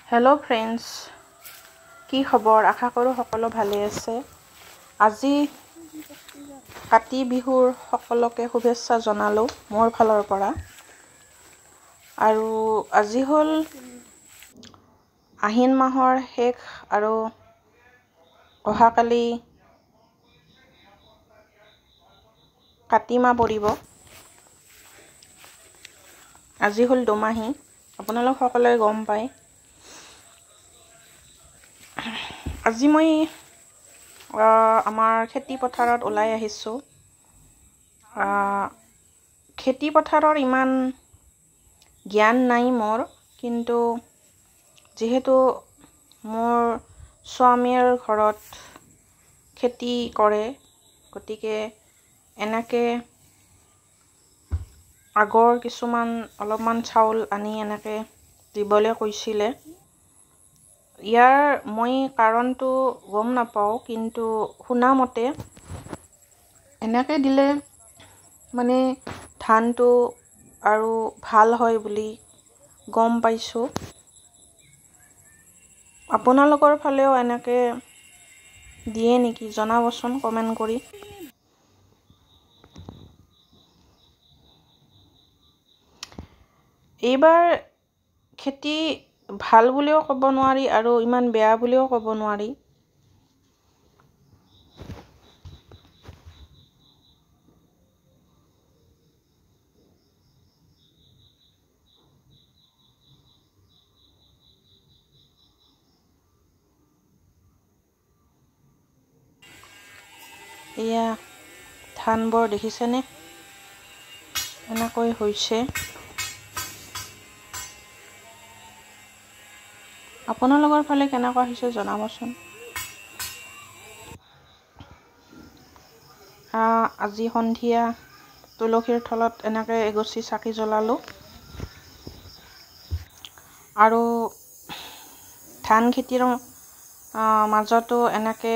Hello' friends, কি খবৰ? আশা কৰোঁ সকলো ভালে আছে। আজি কাতি বিহুৰ সকলোকে শুভেচ্ছা জনালোঁ মোৰ ফালৰ পৰা। আৰু আজি হ'ল আহিন মাহৰ শেষ আৰু অহাকালি কাতি মাহ পৰিব। আজি হ'ল দুমাহী, আপোনালোক সকলোৱে গম পায়। আজি মই আমাৰ খেতি পথাৰত ওলাই আহিছোঁ। খেতি পথাৰৰ ইমান জ্ঞান নাই মোৰ, কিন্তু যিহেতু মোৰ স্বামীৰ ঘৰত খেতি কৰে, গতিকে এনেকে আগৰ কিছুমান অলপমান চাউল আনি এনেকে দিবলৈ কৈছিলে। ইয়াৰ মই কাৰণটো গম নাপাওঁ, কিন্তু শুনা মতে এনেকে দিলে মানে ধানটো আৰু ভাল হয় বুলি গম পাইছোঁ। আপোনালোকৰ ফালেও এনেকে দিয়ে নেকি জনাবচোন কমেণ্ট কৰি। এইবাৰ খেতি ভাল বুলিও ক'ব নোৱাৰি আৰু ইমান বেয়া বুলিও ক'ব নোৱাৰি। এয়া ধানবোৰ দেখিছেনে? এনেকৈ হৈছে। আপোনালোকৰ ফালে কেনেকুৱা হৈছে জনাবচোন। আজি সন্ধিয়া তুলসীৰ তলত এনেকে এগছি চাকি জ্বলালোঁ। আৰু ধান খেতিৰ মাজতো এনেকে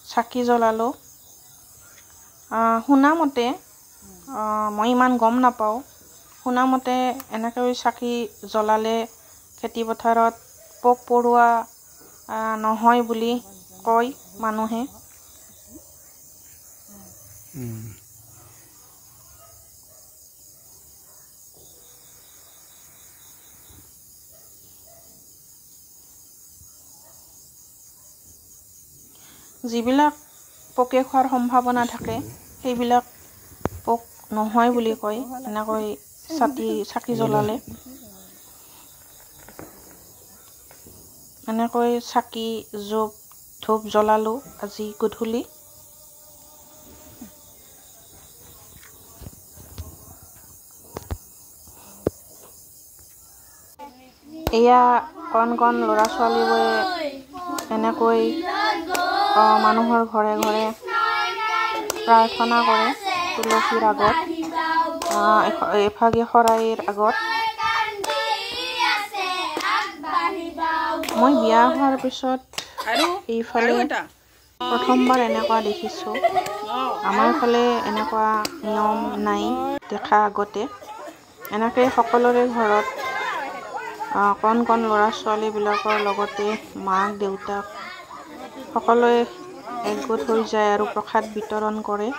চাকি জ্বলালোঁ। শুনামতে, মই ইমান গম নাপাওঁ, শুনামতে এনেকৈ চাকি জ্বলালে খেতি পথাৰত পোক পৰুৱা নহয় বুলি কয় মানুহে। যিবিলাক পোকে খোৱাৰ সম্ভাৱনা থাকে সেইবিলাক পোক নহয় বুলি কয় এনেকৈ চাকি জ্বলালে। এনেকৈ চাকি ধূপ জ্বলালোঁ আজি গধূলি। এয়া কণ কণ ল'ৰা ছোৱালীবোৰে এনেকৈ মানুহৰ ঘৰে ঘৰে প্ৰাৰ্থনা কৰে তুলসীৰ আগত, এভাগি শৰাইৰ আগত। মই বিয়া হোৱাৰ পিছত এইফালে প্ৰথমবাৰ এনেকুৱা দেখিছোঁ। আমাৰ ফালে এনেকুৱা নিয়ম নাই দেখা আগতে। এনেকৈ সকলোৰে ঘৰত কণ কণ ল'ৰা ছোৱালীবিলাকৰ লগতে মাক দেউতাক সকলোৱে একগোট হৈ যায় আৰু প্ৰসাদ বিতৰণ কৰে।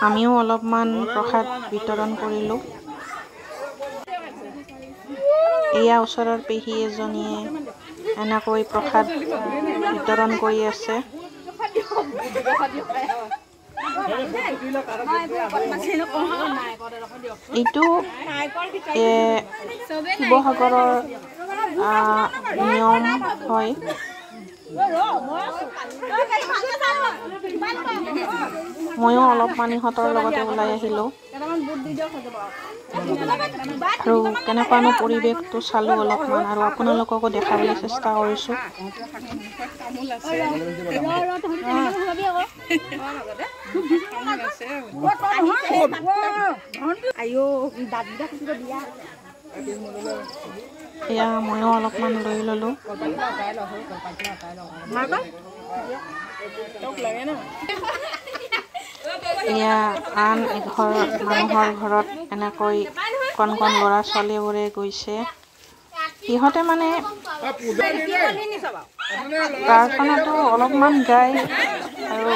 আমিও অলপমান প্ৰসাদ বিতৰণ কৰিলোঁ। এয়া ওচৰৰ পেহী এজনীয়ে এনেকৈ প্ৰসাদ বিতৰণ কৰি আছে। এইটো শিৱসাগৰৰ নিয়ম হয়। ময়ো অলপমান ইহঁতৰ লগতে ওলাই আহিলোঁ আৰু কেনেকুৱানো পৰিৱেশটো চালোঁ অলপমান, আৰু আপোনালোককো দেখাবলৈ চেষ্টা কৰিছোঁ। এয়া ময়ো অলপমান লৈ ল'লোঁ। এয়া আন এঘৰ মানুহৰ ঘৰত এনেকৈ কণ কণ ল'ৰা ছোৱালীবোৰে গৈছে সিহঁতে মানে প্ৰাৰ্থনাটো অলপমান গায় আৰু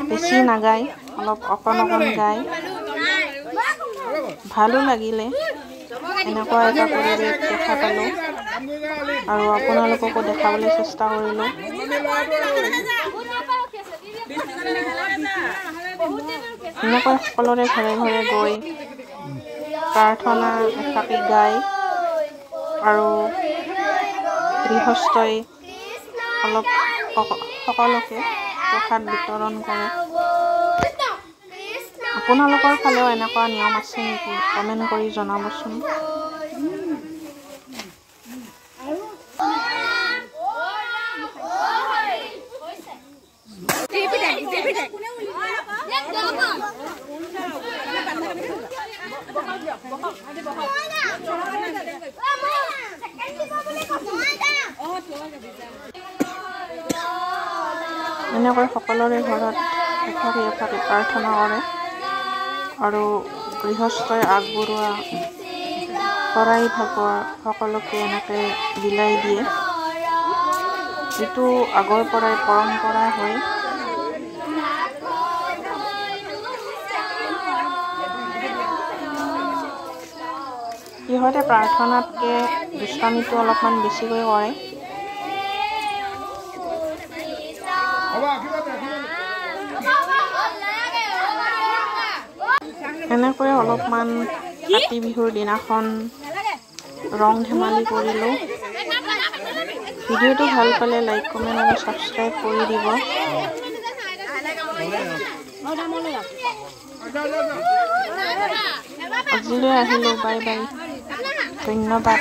বেছি নাগায় অলপ অকণ গায় ভালো লাগিলে এনেকুৱা এটা পৰিৱেশ দেখা পালোঁ আৰু আপোনালোককো দেখাবলৈ চেষ্টা কৰিলোঁ এনেকৈ সকলোৰে ঘৰে ঘৰে গৈ প্ৰাৰ্থনা এফাকি গায় আৰু গৃহস্থই অলপ সকলোকে প্ৰসাদ বিতৰণ কৰে আপোনালোকৰ ফালেও এনেকুৱা নিয়ম আছে নেকি কমেণ্ট কৰি জনাবচোন এনেকৈ সকলোৰে ঘৰত এফাকি এফাকি প্ৰাৰ্থনা কৰে আৰু গৃহস্থই আগবঢ়োৱা শৰাই ভাগৰ সকলোকে এনেকৈ বিলাই দিয়ে যিটো আগৰ পৰাই পৰম্পৰা হয় সিহঁতে প্ৰাৰ্থনাতকৈ দুষ্টামিটো অলপমান বেছিকৈ কৰে এনেকৈ অলপমান কাতি বিহুৰ দিনাখন ৰং ধেমালি কৰিলোঁ ভিডিঅ'টো ভাল পালে লাইক কমেণ্ট আৰু ছাবস্ক্ৰাইব কৰি দিব আজিলৈ আহিলোঁ বাই বাই ধন্যবাদ